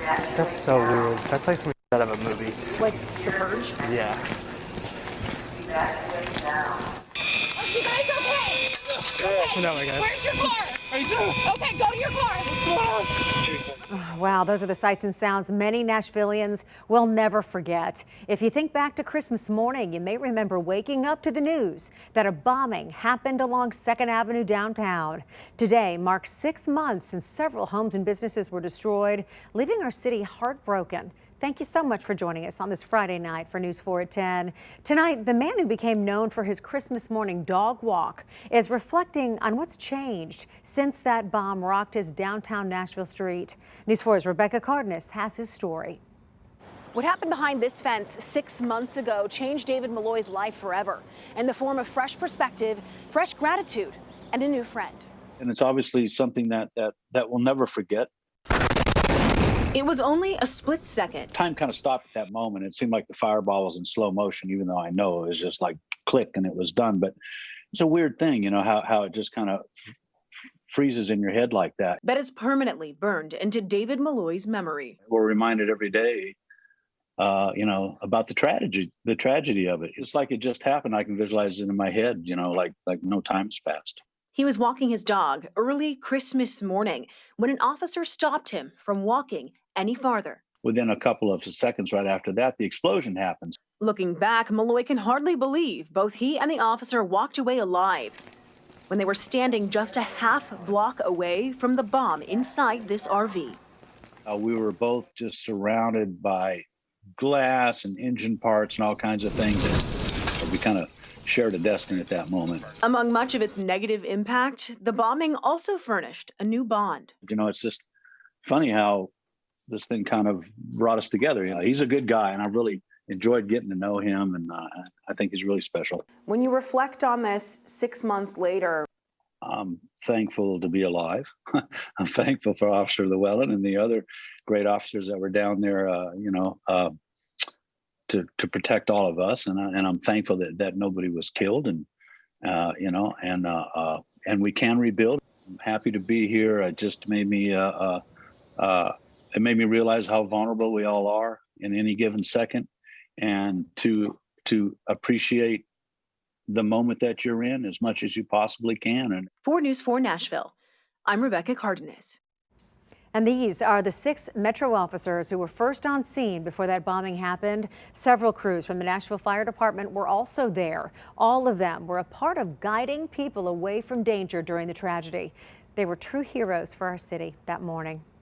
That's so weird. That's like something out of a movie. Like The Purge? Yeah. Are you guys okay? Okay. No, guys. Where's your car? Okay, go to your car. What's going on? Wow, those are the sights and sounds many Nashvillians will never forget. If you think back to Christmas morning, you may remember waking up to the news that a bombing happened along 2nd Avenue downtown. Today marks 6 months since several homes and businesses were destroyed, leaving our city heartbroken. Thank you so much for joining us on this Friday night for News 4 at 10. Tonight, the man who became known for his Christmas morning dog walk is reflecting on what's changed since that bomb rocked his downtown Nashville street. News 4's Rebecca Cardenas has his story. What happened behind this fence 6 months ago changed David Malloy's life forever in the form of fresh perspective, fresh gratitude, and a new friend. And it's obviously something that we'll never forget. It was only a split second. Time kind of stopped at that moment. It seemed like the fireball was in slow motion, even though I know it was just like click and it was done. But it's a weird thing, you know, how it just kind of freezes in your head like that. That is permanently burned into David Malloy's memory. We're reminded every day, you know, about the tragedy of it. It's like it just happened. I can visualize it in my head, you know, like no time's passed. He was walking his dog early Christmas morning when an officer stopped him from walking any farther. Within a couple of seconds right after that, the explosion happens. Looking back, Malloy can hardly believe both he and the officer walked away alive when they were standing just a half block away from the bomb inside this RV. We were both just surrounded by glass and engine parts and all kinds of things. And we kind of shared a destiny at that moment. Among much of its negative impact, the bombing also furnished a new bond. You know, it's just funny how this thing kind of brought us together. You know, he's a good guy, and I really enjoyed getting to know him, and I think he's really special. When you reflect on this 6 months later, I'm thankful to be alive. I'm thankful for Officer Llewellyn and the other great officers that were down there, you know, to protect all of us, and I'm thankful that nobody was killed, and you know, and we can rebuild. I'm happy to be here. It just made me it made me realize how vulnerable we all are in any given second, and to appreciate the moment that you're in as much as you possibly can. And for News 4 Nashville, I'm Rebecca Cardenas. And these are the 6 Metro officers who were first on scene before that bombing happened. Several crews from the Nashville Fire Department were also there. All of them were a part of guiding people away from danger during the tragedy. They were true heroes for our city that morning.